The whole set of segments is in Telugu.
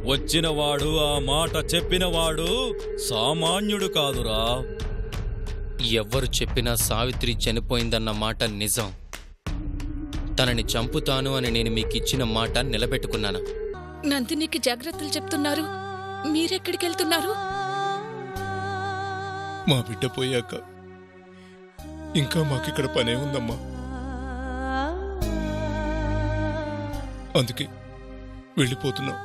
వచ్చినవాడు ఆ మాట చెప్పినవాడు సామాన్యుడు కాదురా. ఎవ్వరు చెప్పినా సావిత్రి చనిపోయిందన్న మాట నిజం. తనని చంపుతాను అని నేను మీకిచ్చిన మాట నిలబెట్టుకున్నాను. నందినికి జాగ్రత్తలు చెప్తున్నారు, మీరెక్కడికెళ్తున్నారు? మా బిడ్డ పోయాక ఇంకా మాకిక్కడ పనే ఉందమ్మా. అందుకే వెళ్ళిపోతున్నాం.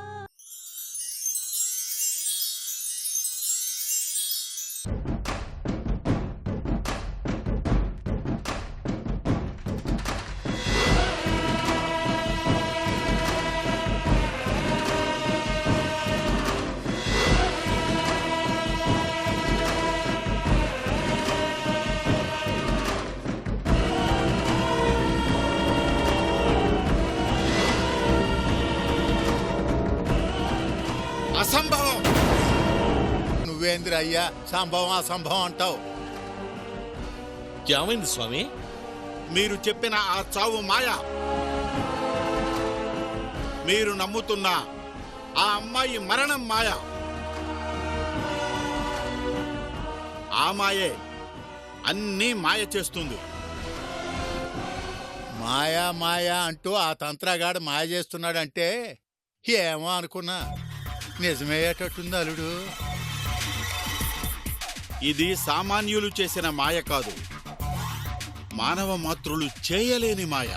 అసంభవం! నువ్వేంద్ర అయ్యా సంభవం అసంభవం అంటావు? ఏమైంది స్వామి? మీరు చెప్పిన ఆ చావు మాయ. మీరు నమ్ముతున్న ఆ అమ్మాయి మరణం మాయ. ఆ మాయే అన్నీ మాయ చేస్తుంది. మాయా మాయా అంటూ ఆ తంత్రగాడు మాయ చేస్తున్నాడంటే ఏమో అనుకున్నా, నిజమయ్యేటట్టుంది అల్లుడు. ఇది సామాన్యులు చేసిన మాయ కాదు, మానవ మాతృలు చేయలేని మాయ.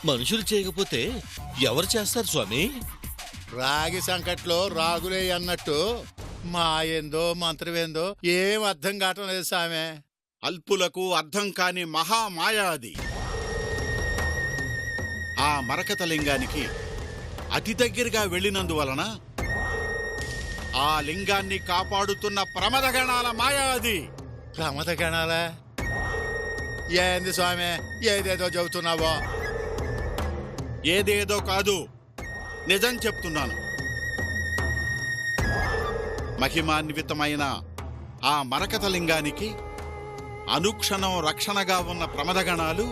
మనుషులు చేయకపోతే ఎవరు చేస్తారు స్వామి? రాగి సంకట్లో రాగులే అన్నట్టు మాయేందో మంత్రమేందో ఏం అర్థం కావటం లేదు సామె. అల్పులకు అర్థం కాని మహామాయ అది. ఆ మరకతలింగానికి అతి దగ్గరగా వెళ్ళినందువలన ఆ లింగాన్ని కాపాడుతున్న ప్రమదగణాల మాయ అది. ప్రమదగణాలా? ఏంది స్వామి ఏదేదో చెబుతున్నావో? ఏదేదో కాదు, నిజం చెప్తున్నాను. మహిమాన్వితమైన ఆ మరకతలింగానికి అనుక్షణం రక్షణగా ఉన్న ప్రమదగణాలు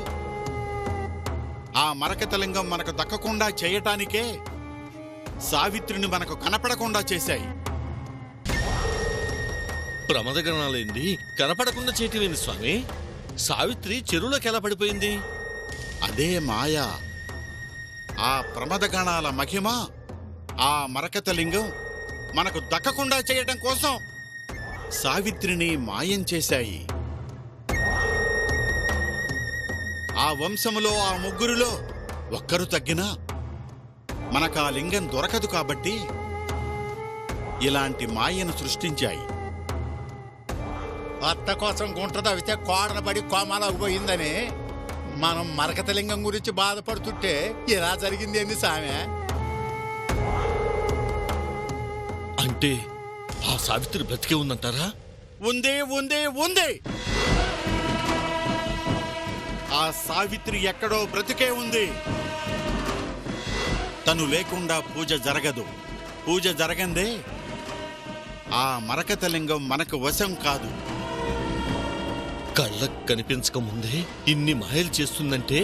ఆ మరకతలింగం మనకు దక్కకుండా చేయటానికే సావిత్రిని మనకు కనపడకుండా చేశాయి. ప్రమదగణాలేంది కనపడకుండా చేయటమేంది స్వామి? సావిత్రి చెరువులోకి ఎలా పడిపోయింది? అదే మాయ. ఆ ప్రమదగణాల మహిమ ఆ మరకతలింగం మనకు దక్కకుండా చేయటం కోసం సావిత్రిని మాయం చేశాయి. ఆ వంశములో ఆ ముగ్గురిలో ఒక్కరు తగ్గినా మనకా లింగం దొరకదు కాబట్టి ఇలాంటి మాయను సృష్టించాయి. అత్త కోసం గుంట తవ్వితే కోడనబడి కోమాలకు పోయిందని మనం మరకతలింగం గురించి బాధపడుతుంటే ఇలా జరిగింది ఏంది సామె? అంటే ఆ సావిత్రి బ్రతికే ఉందంటారా? ఉంది ఉంది ఉంది. ఆ సావిత్రి ఎక్కడో బ్రతికే ఉంది. తను లేకుండా పూజ జరగదు. పూజ జరగందే ఆ మరకతలింగం మనకు వశం కాదు. కళ్ళకు కనిపించక ముందే ఇన్ని మాయలు చేస్తుందంటే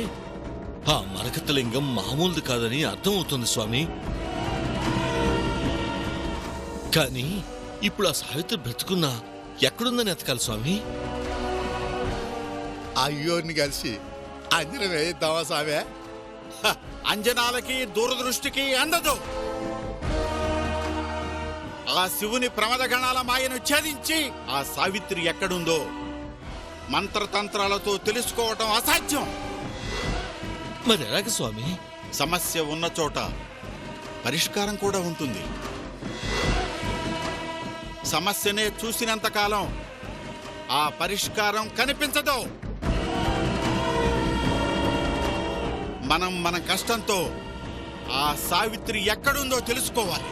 ఆ మరకతలింగం మామూలుది కాదని అర్థమవుతుంది స్వామి. కానీ ఇప్పుడు ఆ సావిత్రి బ్రతుకున్నా ఎక్కడుందని ఎతకాలి స్వామి? అయ్యోని కలిసి అంజనం వేయిద్దామా సామె? అంజనాలకి దూరదృష్టికి అందదు. ఆ శివుని ప్రమదగణాల మాయను ఛేదించి ఆ సావిత్రి ఎక్కడుందో మంత్రతంత్రాలతో తెలుసుకోవటం అసాధ్యం. మరి ఎలాగ స్వామి? సమస్య ఉన్న చోట పరిష్కారం కూడా ఉంటుంది. సమస్యనే చూసినంతకాలం ఆ పరిష్కారం కనిపించదు. మనం మన కష్టంతో ఆ సావిత్రి ఎక్కడుందో తెలుసుకోవాలి.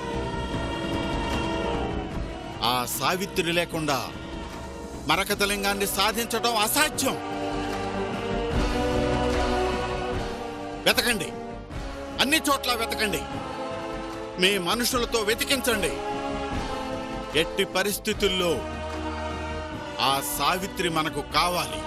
ఆ సావిత్రి లేకుండా మరకతలింగాన్ని సాధించడం అసాధ్యం. వెతకండి, అన్ని చోట్ల వెతకండి. మీ మనుషులతో వెతికించండి. ఎట్టి పరిస్థితుల్లో ఆ సావిత్రి మనకు కావాలి.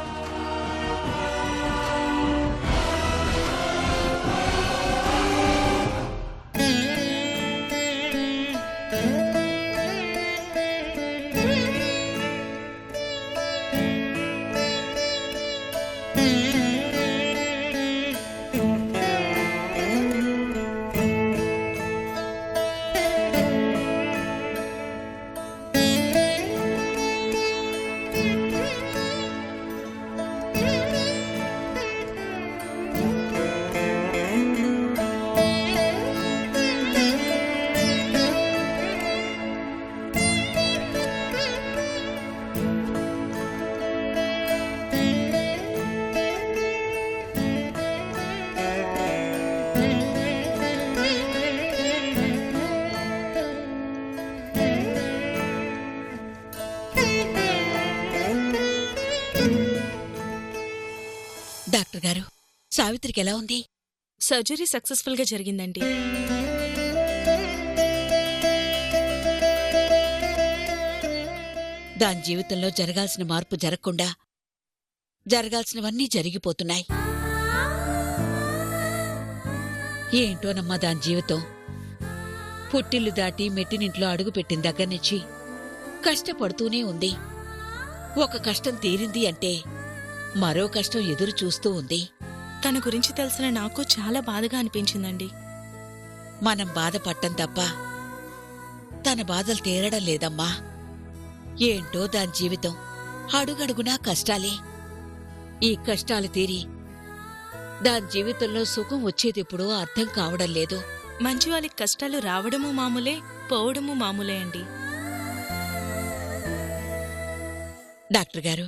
డాక్టర్ గారు, సావిత్రికి ఎలా ఉంది? సర్జరీ సక్సెస్ఫుల్ గా జరిగిందండి. దాని జీవితంలో జరగాల్సిన మార్పు జరగకుండా జరగాల్సినవన్నీ జరిగిపోతున్నాయి. ఏంటోనమ్మా దాని జీవితం. పుట్టిల్లు దాటి మెట్టినింట్లో అడుగుపెట్టిన దగ్గర్నుంచి కష్టపడుతూనే ఉంది. ఒక కష్టం తీరింది అంటే మరో కష్టం ఎదురు చూస్తూ ఉంది. తన గురించి తెలిసిన నాకు చాలా బాధగా అనిపించిందండి. మనం బాధపడటం తప్ప తన బాధలు తీరడం లేదమ్మా. ఏంటో దాని జీవితం, అడుగడుగునా కష్టాలే. ఈ కష్టాలు తీరి దాని జీవితంలో సుఖం వచ్చేదెప్పుడో అర్థం కావడం లేదు. మంచి వాళ్ళకి కష్టాలు రావడము మామూలే, పోవడము మామూలే అండి. డాక్టర్ గారు,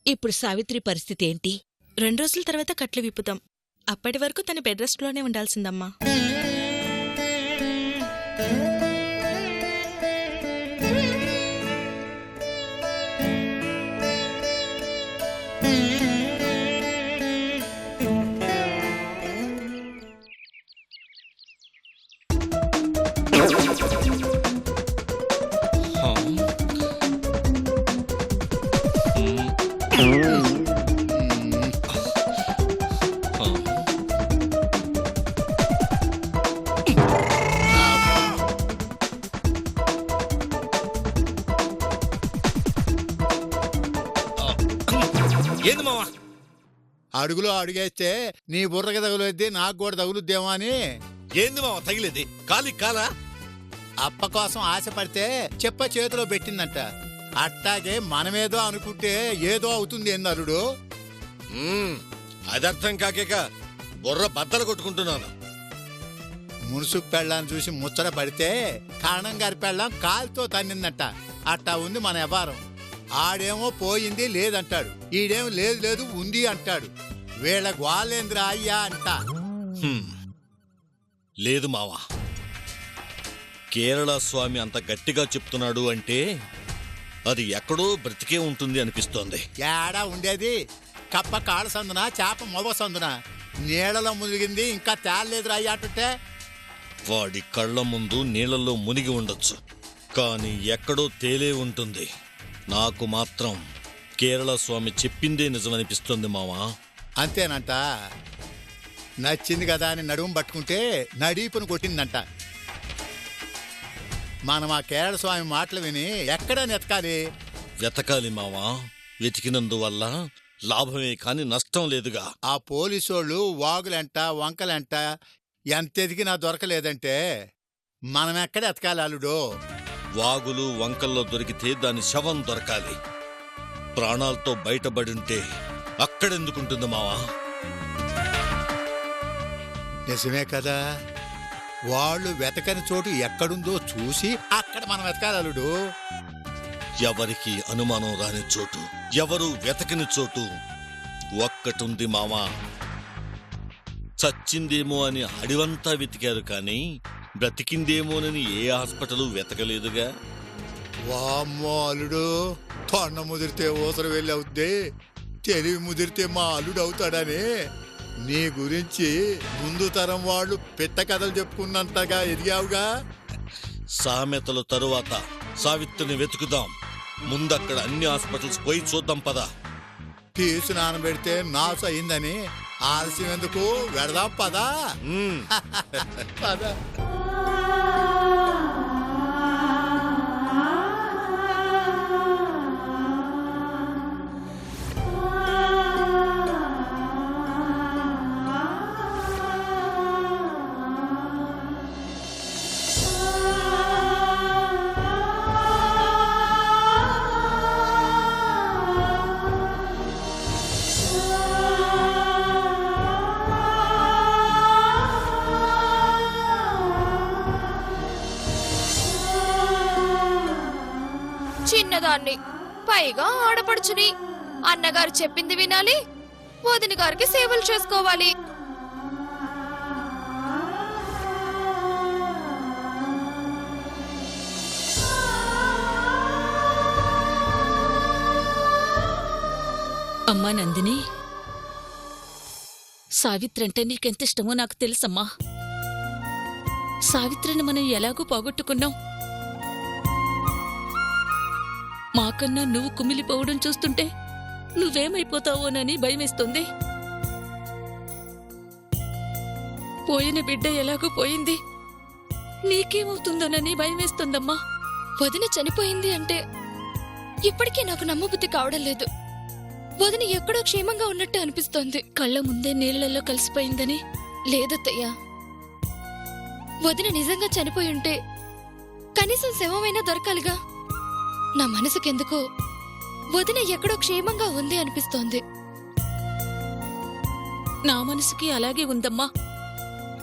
ఇప్పుడు సావిత్రి పరిస్థితి ఏంటి? 2 రోజుల తర్వాత కట్లు విప్పుతాం. అప్పటి వరకు తన బెడ్ రెస్ట్ లోనే ఉండాల్సిందమ్మా. హా? హా? ఏంది మావా? అడుగులో అడుగేస్తే నీ బుర్రకి తగులుద్ది, నాకు కూడా తగులుద్దేమో అని. ఏంది మావా తగిలేది? కాలి కాలా? అప్ప కోసం ఆశపడితే చెప్ప చేతిలో పెట్టిందంట. అట్టాగే మనమేదో అనుకుంటే ఏదో అవుతుంది అల్లుడు. అది అర్థం కాకేక బుర్ర బద్దలు కొట్టుకుంటున్నాను. మునుసుకు పెళ్ళాన్ని చూసి ముచ్చట పడితే కారణం గారి పెళ్ళాం కాలుతో తన్నిందంట. అట్టా ఉంది మన వ్యవహారం. ఆడేమో పోయింది లేదంటాడు, ఈడేమో లేదు లేదు ఉంది అంటాడు. వీళ్ళ గ్వాలేంద్ర అయ్యా అంట. లేదు మావా, కేరళ స్వామి అంత గట్టిగా చెప్తున్నాడు అంటే అది ఎక్కడో బ్రతికే ఉంటుంది అనిపిస్తోంది. ఏడా ఉండేది? కప్ప కాళ్ళ సందున, చేప మొగ సందున. నీళ్లలో మునిగింది ఇంకా తేలలేదు అయ్యా అంటుంటే. వాడి కళ్ళ ముందు నీళ్లలో మునిగి ఉండొచ్చు, కానీ ఎక్కడో తేలే ఉంటుంది. నాకు మాత్రం కేరళ స్వామి చెప్పిందే నిజమనిపిస్తుంది మావా. అంతేనంట. నచ్చింది కదా అని నడుము పట్టుకుంటే నడీపును కొట్టిందంట. మనం ఆ కేరళ స్వామి మాటలు విని ఎక్కడ నెతకాలి? వెతకాలి మావా. వెతికినందువల్ల లాభమే కాని నష్టం లేదుగా. ఆ పోలీసోళ్ళు వాగులంట వంకలంట ఎంత ఎదిగినా దొరకలేదంటే మనం ఎక్కడ ఎతకాలి అల్లుడు? వాగులు వంకల్లో దొరికితే దాని శవం దొరకాలి. ప్రాణాలతో బయటపడుంటే అక్కడెందుకుంటుంది మావా? నిజమే కదా. వాళ్ళు వెతకని చోటు ఎక్కడుందో చూసి అక్కడ మనం వెతకాలి అల్లుడు. ఎవరికి అనుమానం రాని చోటు, ఎవరు వెతకని చోటు ఒక్కటుంది మావా. చచ్చిందేమో అని అడివంతా వెతికారు కానీ బ్రతికిందేమోనని ఏ హాస్పిటల్ వెతకలేదుగా. వామ్మో అల్లుడు, తొండ ముదిరితే ఊసరు వెళ్ళి అవుద్ది, తెలివి ముదిరితే మా అల్లుడు అవుతాడని నీ గురించి ముందు తరం వాళ్ళు పిట్ట కథలు చెప్పుకున్నంతగా ఎదిగావుగా. సామెతల తరువాత సావిత్రిని వెతుకుదాం. ముందక్కడ అన్ని హాస్పిటల్స్ పోయి చూద్దాం పద. పీసు నానబెడితే నాసు అయిందని ఆలస్యం ఎందుకు, వెడదాం పదా. పద. చిన్నదాన్ని, పైగా ఆడపడుచుని. అన్నగారు చెప్పింది వినాలి, వదిన గారికి సేవలు చేసుకోవాలి. అమ్మా నందిని, సావిత్రి అంటే నీకెంత ఇష్టమో నాకు తెలుసమ్మా. సావిత్రిని మనం ఎలాగూ పోగొట్టుకున్నాం. మాకన్నా నువ్వు కుమిలిపోవడం చూస్తుంటే నువ్వేమైపోతావోనని భయమేస్తుంది. పోయిన బిడ్డ ఎలాగూ పోయింది, నీకేమవుతుందోనని భయమేస్తుందమ్మా. వదిన చనిపోయింది అంటే ఇప్పటికీ నాకు నమ్మబుద్ధి కావడం లేదు. వదిన ఎక్కడో క్షేమంగా ఉన్నట్టు అనిపిస్తోంది. కళ్ళ ముందే నీళ్లలో కలిసిపోయిందని. లేదత్తయ్యా, వదిన నిజంగా చనిపోయి ఉంటే కనీసం శవమైనా దొరకాలిగా. నా మనసుకెందుకో వదిన ఎక్కడో క్షేమంగా ఉంది అనిపిస్తోంది. నా మనసుకి అలాగే ఉందమ్మా.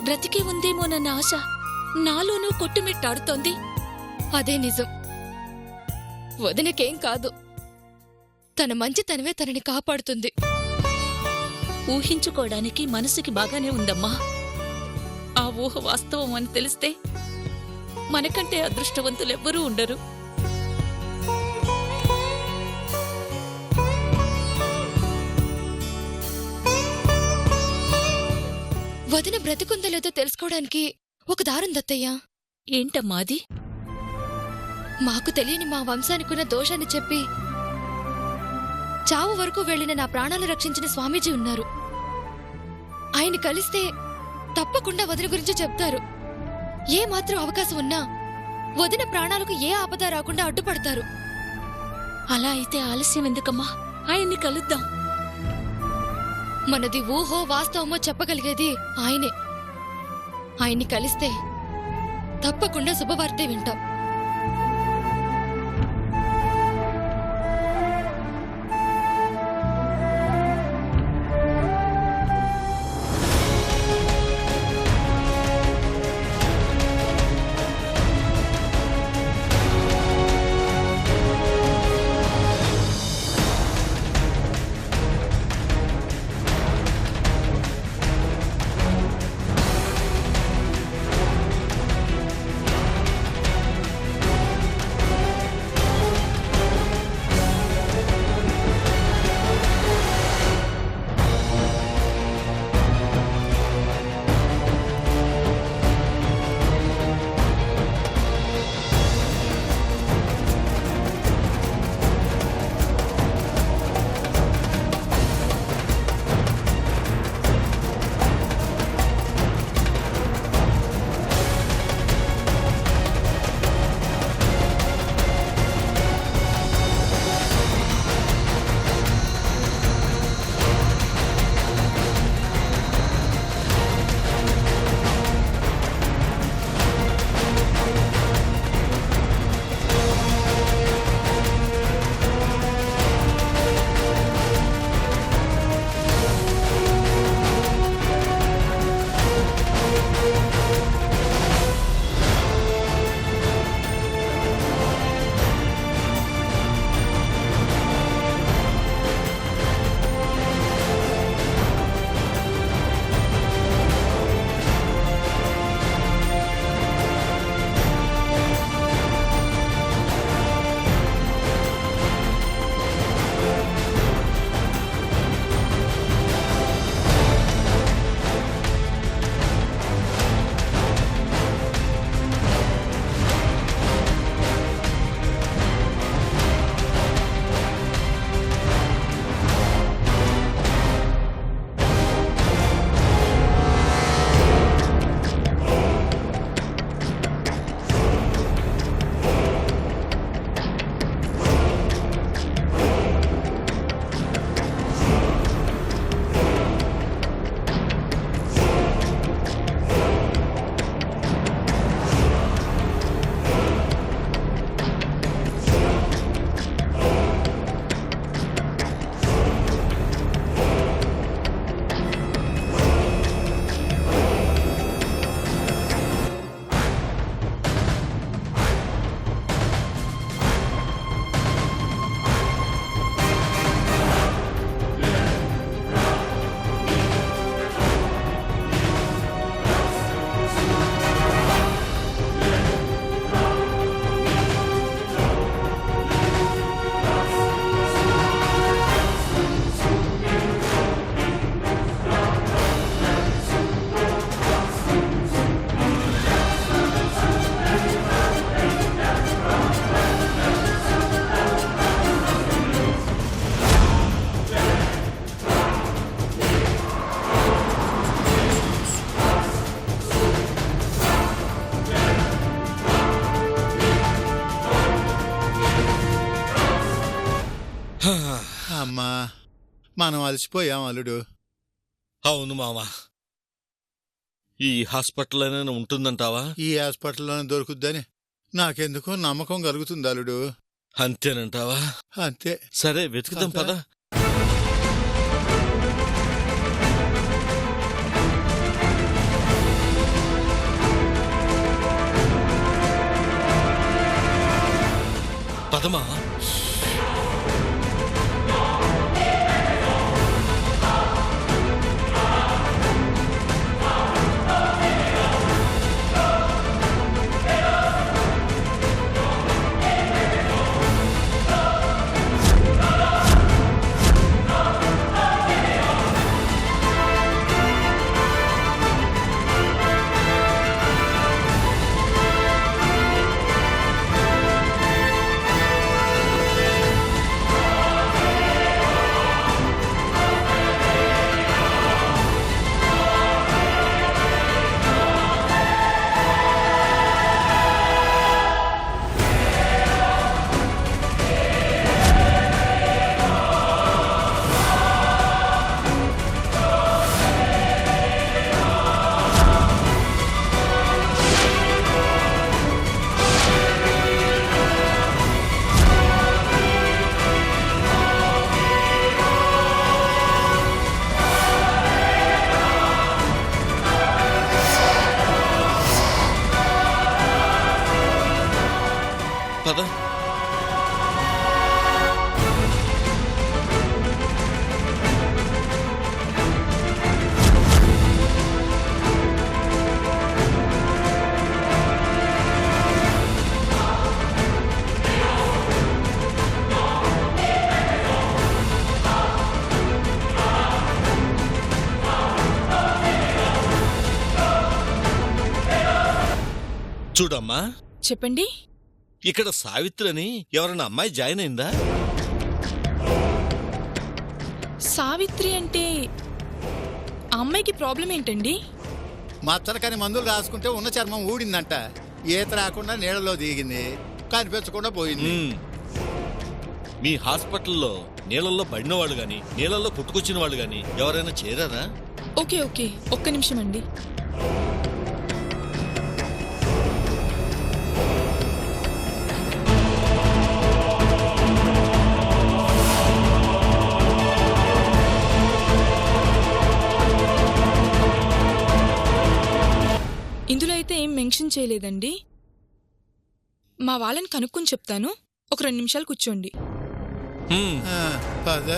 బ్రతికే ఉందేమోనన్న ఆశ నాలోనూ కొట్టుమిట్టాడుతోంది. అదే నిజం. వదినకేం కాదు, తన మంచితనమే తనని కాపాడుతుంది. ఊహించుకోవడానికి మనసుకి బాగానే ఉందమ్మా. ఆ ఊహ వాస్తవం అని తెలిస్తే మనకంటే అదృష్టవంతులెవ్వరూ ఉండరు. వదిన బ్రతికుందో లేదో తెలుసుకోవడానికి ఒక దారుందత్తయ్యా. ఏంటమ్మా అది? మాకు తెలియని మా వంశానికున్న దోషాన్ని చెప్పి చావు వరకు వెళ్లిన నా ప్రాణాలు రక్షించిన స్వామీజీ ఉన్నారు. ఆయన కలిస్తే తప్పకుండా వదిన గురించి చెప్తారు. ఏ మాత్రం అవకాశం ఉన్నా వదిన ప్రాణాలకు ఏ ఆపద రాకుండా అడ్డుపడతారు. అలా అయితే ఆలస్యం ఎందుకమ్మా, ఆయన్ని కలుద్దాం. మనది ఊహో వాస్తవమో చెప్పగలిగేది ఆయనే. ఆయన్ని కలిస్తే తప్పకుండా శుభవార్తే వింటాం. మనం అలసిపోయాం అల్లుడు. అవును మావా. ఈ హాస్పిటల్లోనే ఉంటుందంటావా? ఈ హాస్పిటల్లోనే దొరుకుద్దని నాకెందుకో నమ్మకం కలుగుతుంది అల్లుడు. అంతేనంటావా? అంతే. సరే వెతుకుదాం పద. పదమా. పద. చూడమ్మా. చెప్పండి. ఇక్కడ సావిత్రి అని ఎవరన్నా అమ్మాయి జాయిన్ అయిందా? సావిత్రి అంటే ఆ అమ్మాయికి ప్రాబ్లం ఏంటండి? మచ్చరకని మందులు రాసుకుంటే ఉన్న చర్మం ఊడిందంట. ఈత రాకుండా నీళ్ళలో దిగింది, కనిపించకుండా పోయింది. మీ హాస్పిటల్లో నీళ్ళల్లో పడిన వాళ్ళు గాని నీళ్ళల్లో పుట్టుకొచ్చిన వాళ్ళు గాని ఎవరైనా చేరారా? ఓకే ఓకే, ఒక్క నిమిషం అండి. ఇందులో అయితే ఏం మెన్షన్ చేయలేదండి. మా వాళ్ళని కనుక్కొని చెప్తాను. ఒక 2 నిమిషాలు కూర్చోండి. పద.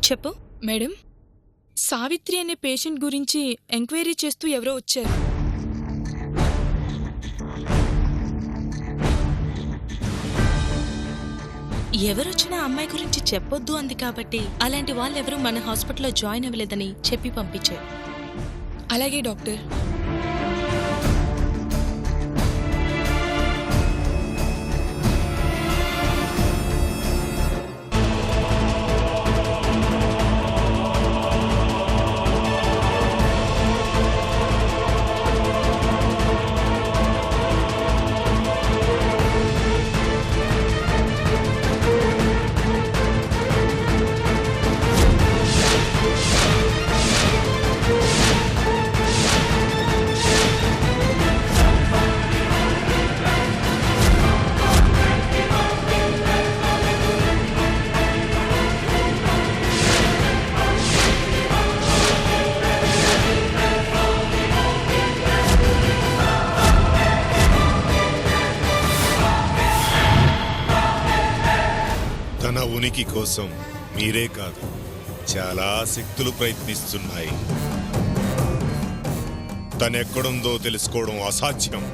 చెప్పు మేడం. సావిత్రి అనే పేషెంట్ గురించి ఎంక్వైరీ చేస్తూ ఎవరో వచ్చారు. ఎవరొచ్చినా అమ్మాయి గురించి చెప్పొద్దు అంది కాబట్టి అలాంటి వాళ్ళెవరూ మన హాస్పిటల్లో జాయిన్ అవ్వలేదని చెప్పి పంపించారు. అలాగే డాక్టర్. తన ఉనికి కోసం మీరే కాదు, చాలా శక్తులు ప్రయత్నిస్తున్నాయి. తనెక్కడుందో తెలుసుకోవడం అసాధ్యం.